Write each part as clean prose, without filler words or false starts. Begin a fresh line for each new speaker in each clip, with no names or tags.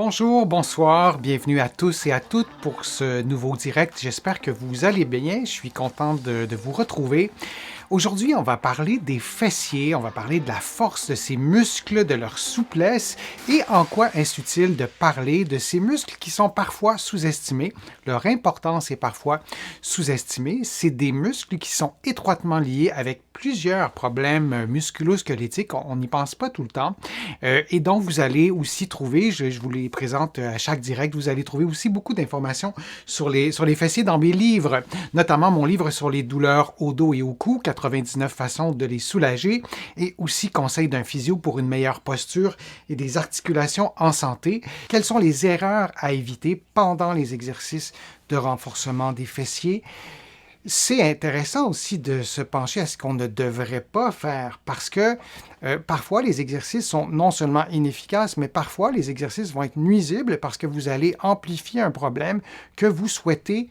Bonjour, bonsoir, bienvenue à tous et à toutes pour ce nouveau direct. J'espère que vous allez bien. Je suis content de vous retrouver. Aujourd'hui, on va parler des fessiers, on va parler de la force de ces muscles, de leur souplesse et en quoi est-ce utile de parler de ces muscles qui sont parfois sous-estimés. Leur importance est parfois sous-estimée. C'est des muscles qui sont étroitement liés avec plusieurs problèmes musculo-squelettiques. On n'y pense pas tout le temps. Et donc, vous allez aussi trouver, je vous les présente à chaque direct, vous allez trouver aussi beaucoup d'informations sur les fessiers dans mes livres, notamment mon livre sur les douleurs au dos et au cou, 99 façons de les soulager, et aussi conseils d'un physio pour une meilleure posture et des articulations en santé. Quelles sont les erreurs à éviter pendant les exercices de renforcement des fessiers? C'est intéressant aussi de se pencher à ce qu'on ne devrait pas faire parce que parfois les exercices sont non seulement inefficaces, mais parfois les exercices vont être nuisibles parce que vous allez amplifier un problème que vous souhaitez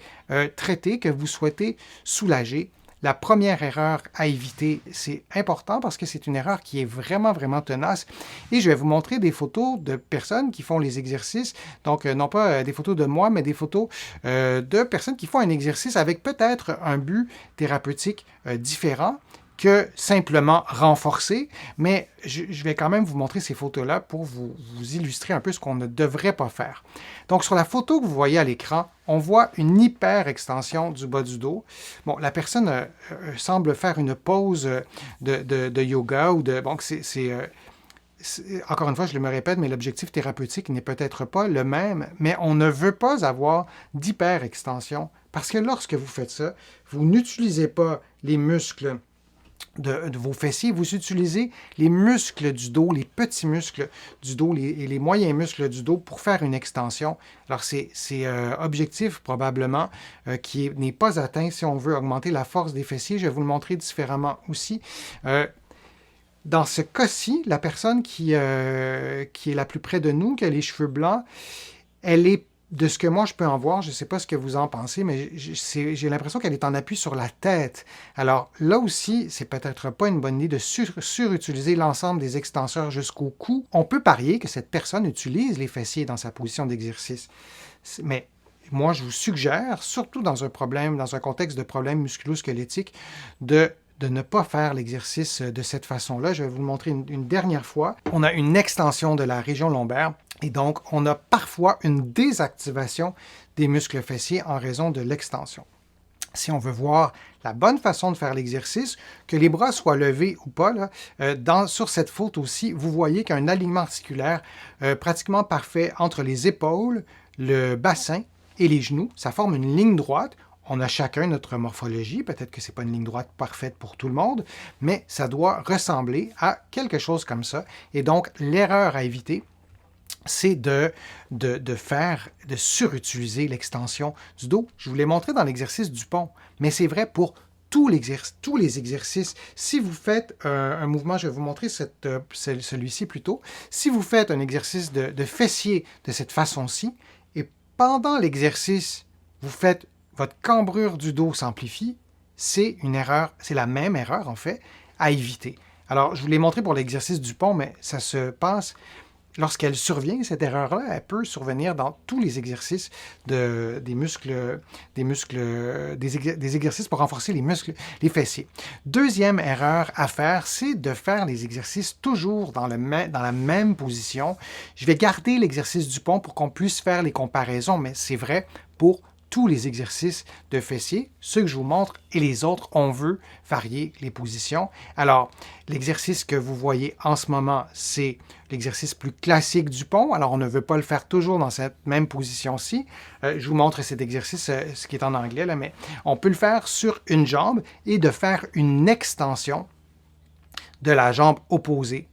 traiter, que vous souhaitez soulager. La première erreur à éviter, c'est important parce que c'est une erreur qui est vraiment, vraiment tenace. Et je vais vous montrer des photos de personnes qui font les exercices. Donc, non pas des photos de moi, mais des photos de personnes qui font un exercice avec peut-être un but thérapeutique différent que simplement renforcer, mais je vais quand même vous montrer ces photos-là pour vous illustrer un peu ce qu'on ne devrait pas faire. Donc, sur la photo que vous voyez à l'écran, on voit une hyper-extension du bas du dos. Bon, la personne semble faire une pause de yoga ou de... Bon, encore une fois, je me répète, mais l'objectif thérapeutique n'est peut-être pas le même, mais on ne veut pas avoir d'hyper-extension parce que lorsque vous faites ça, vous n'utilisez pas les muscles de vos fessiers, vous utilisez les muscles du dos, les petits muscles du dos et les moyens muscles du dos pour faire une extension. Alors, c'est objectif probablement qui n'est pas atteint si on veut augmenter la force des fessiers. Je vais vous le montrer différemment aussi. Dans ce cas-ci, la personne qui est la plus près de nous, qui a les cheveux blancs, elle est, de ce que moi je peux en voir, je ne sais pas ce que vous en pensez, mais j'ai l'impression qu'elle est en appui sur la tête. Alors là aussi, c'est peut-être pas une bonne idée de surutiliser l'ensemble des extenseurs jusqu'au cou. On peut parier que cette personne utilise les fessiers dans sa position d'exercice. Mais moi, je vous suggère, surtout dans un contexte de problème musculo-squelettique, de ne pas faire l'exercice de cette façon-là. Je vais vous le montrer une dernière fois. On a une extension de la région lombaire et donc on a parfois une désactivation des muscles fessiers en raison de l'extension. Si on veut voir la bonne façon de faire l'exercice, que les bras soient levés ou pas, là, sur cette photo-ci, vous voyez qu'il y a un alignement articulaire pratiquement parfait entre les épaules, le bassin et les genoux. Ça forme une ligne droite. On a chacun notre morphologie, peut-être que ce n'est pas une ligne droite parfaite pour tout le monde, mais ça doit ressembler à quelque chose comme ça. Et donc, l'erreur à éviter, c'est de surutiliser l'extension du dos. Je vous l'ai montré dans l'exercice du pont, mais c'est vrai pour tous les exercices. Si vous faites un mouvement, je vais vous montrer celui-ci plutôt, si vous faites un exercice de fessier de cette façon-ci, et pendant l'exercice, vous faites votre cambrure du dos s'amplifie, c'est une erreur, c'est la même erreur en fait, à éviter. Alors, je vous l'ai montré pour l'exercice du pont, mais ça se passe, lorsqu'elle survient, cette erreur-là, elle peut survenir dans tous les exercices des exercices pour renforcer les muscles, les fessiers. Deuxième erreur à faire, c'est de faire les exercices toujours dans la même position. Je vais garder l'exercice du pont pour qu'on puisse faire les comparaisons, mais c'est vrai pour tous les exercices de fessiers, ceux que je vous montre et les autres, on veut varier les positions. Alors, l'exercice que vous voyez en ce moment, c'est l'exercice plus classique du pont. Alors, on ne veut pas le faire toujours dans cette même position-ci. Je vous montre cet exercice, ce qui est en anglais, là, mais on peut le faire sur une jambe et de faire une extension de la jambe opposée.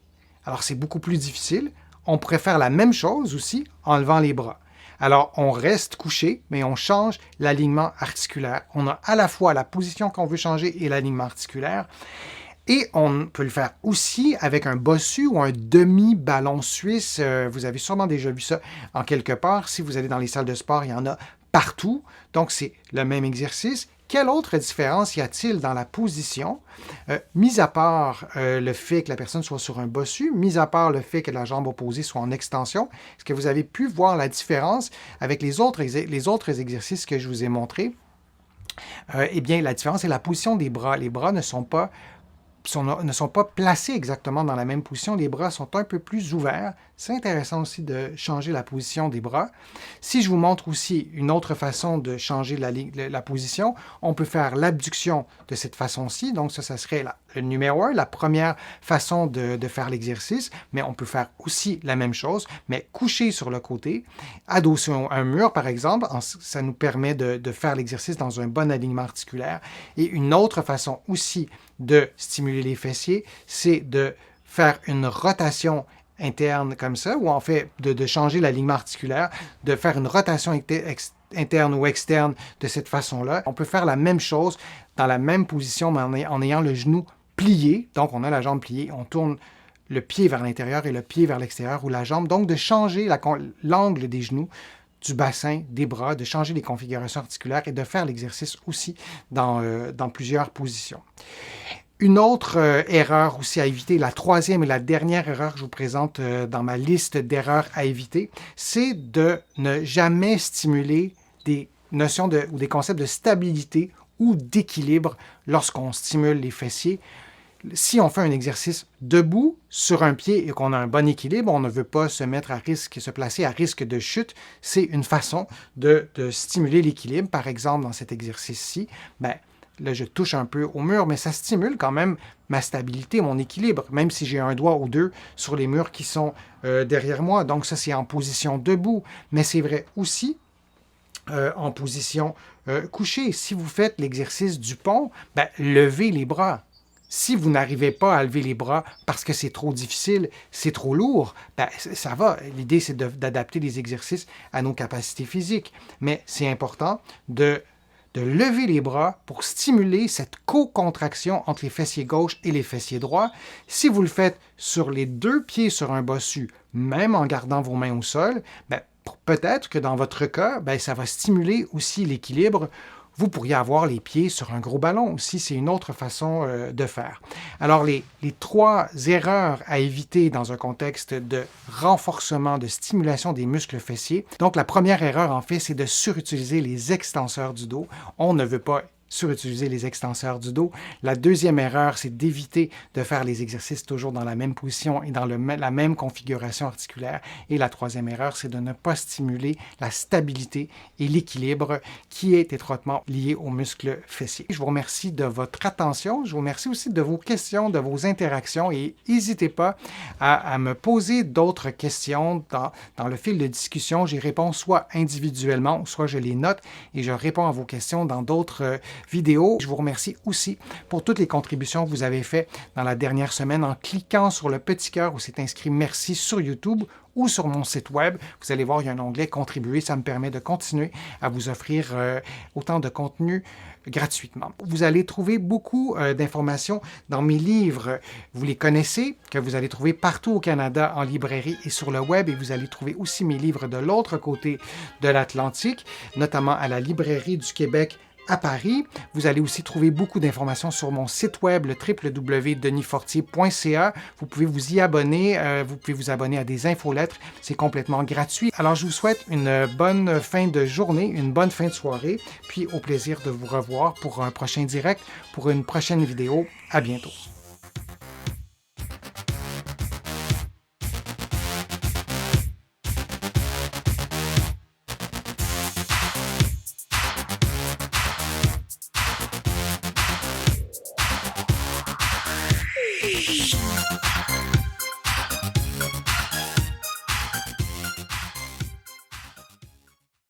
Alors, c'est beaucoup plus difficile. On pourrait faire la même chose aussi en levant les bras. Alors, on reste couché, mais on change l'alignement articulaire. On a à la fois la position qu'on veut changer et l'alignement articulaire. Et on peut le faire aussi avec un bossu ou un demi-ballon suisse. Vous avez sûrement déjà vu ça en quelque part. Si vous allez dans les salles de sport, il y en a partout. Donc, c'est le même exercice quelle autre différence y a-t-il dans la position, mis à part le fait que la personne soit sur un bossu, mis à part le fait que la jambe opposée soit en extension? Est-ce que vous avez pu voir la différence avec les autres exercices que je vous ai montrés? Eh bien, la différence est la position des bras. Les bras ne sont pas placés exactement dans la même position. Les bras sont un peu plus ouverts. C'est intéressant aussi de changer la position des bras. Si je vous montre aussi une autre façon de changer la position, on peut faire l'abduction de cette façon-ci. Donc ça serait le numéro 1, la première façon de faire l'exercice. Mais on peut faire aussi la même chose, mais couché sur le côté, adossé à un mur, par exemple. Ça nous permet de faire l'exercice dans un bon alignement articulaire. Et une autre façon aussi de stimuler les fessiers, c'est de faire une rotation interne comme ça, ou en fait de changer l'alignement articulaire, de faire une rotation interne ou externe de cette façon-là. On peut faire la même chose dans la même position, mais en ayant le genou plié. Donc, on a la jambe pliée, on tourne le pied vers l'intérieur et le pied vers l'extérieur, ou la jambe. Donc, de changer l'angle des genoux, du bassin, des bras, de changer les configurations articulaires et de faire l'exercice aussi dans plusieurs positions. Une autre erreur aussi à éviter, la troisième et la dernière erreur que je vous présente dans ma liste d'erreurs à éviter, c'est de ne jamais stimuler des notions ou des concepts de stabilité ou d'équilibre lorsqu'on stimule les fessiers. Si on fait un exercice debout sur un pied et qu'on a un bon équilibre, on ne veut pas se placer à risque de chute. C'est une façon de stimuler l'équilibre. Par exemple, dans cet exercice-ci, là, je touche un peu au mur, mais ça stimule quand même ma stabilité, mon équilibre, même si j'ai un doigt ou deux sur les murs qui sont derrière moi. Donc ça, c'est en position debout. Mais c'est vrai aussi en position couchée. Si vous faites l'exercice du pont, levez les bras. Si vous n'arrivez pas à lever les bras parce que c'est trop difficile, c'est trop lourd, ça va. L'idée, c'est d'adapter les exercices à nos capacités physiques. Mais c'est important de lever les bras pour stimuler cette co-contraction entre les fessiers gauche et les fessiers droits. Si vous le faites sur les deux pieds sur un bossu, même en gardant vos mains au sol, peut-être que dans votre cas, ça va stimuler aussi l'équilibre. Vous pourriez avoir les pieds sur un gros ballon aussi, c'est une autre façon de faire. Alors, les trois erreurs à éviter dans un contexte de renforcement, de stimulation des muscles fessiers. Donc, la première erreur, en fait, c'est de surutiliser les extenseurs du dos. On ne veut pas surutiliser les extenseurs du dos. La deuxième erreur, c'est d'éviter de faire les exercices toujours dans la même position et dans la même configuration articulaire. Et la troisième erreur, c'est de ne pas stimuler la stabilité et l'équilibre qui est étroitement lié aux muscles fessiers. Je vous remercie de votre attention. Je vous remercie aussi de vos questions, de vos interactions et n'hésitez pas à me poser d'autres questions dans le fil de discussion. J'y réponds soit individuellement, soit je les note et je réponds à vos questions dans d'autres vidéo. Je vous remercie aussi pour toutes les contributions que vous avez faites dans la dernière semaine en cliquant sur le petit cœur où c'est inscrit merci sur YouTube ou sur mon site web. Vous allez voir, il y a un onglet contribuer. Ça me permet de continuer à vous offrir autant de contenu gratuitement. Vous allez trouver beaucoup d'informations dans mes livres. Vous les connaissez, que vous allez trouver partout au Canada en librairie et sur le web. Et vous allez trouver aussi mes livres de l'autre côté de l'Atlantique, notamment à la Librairie du Québec à Paris. Vous allez aussi trouver beaucoup d'informations sur mon site web, le www.denisfortier.ca. Vous pouvez vous y abonner, vous pouvez vous abonner à des infolettres, c'est complètement gratuit. Alors, je vous souhaite une bonne fin de journée, une bonne fin de soirée, puis au plaisir de vous revoir pour un prochain direct, pour une prochaine vidéo. À bientôt.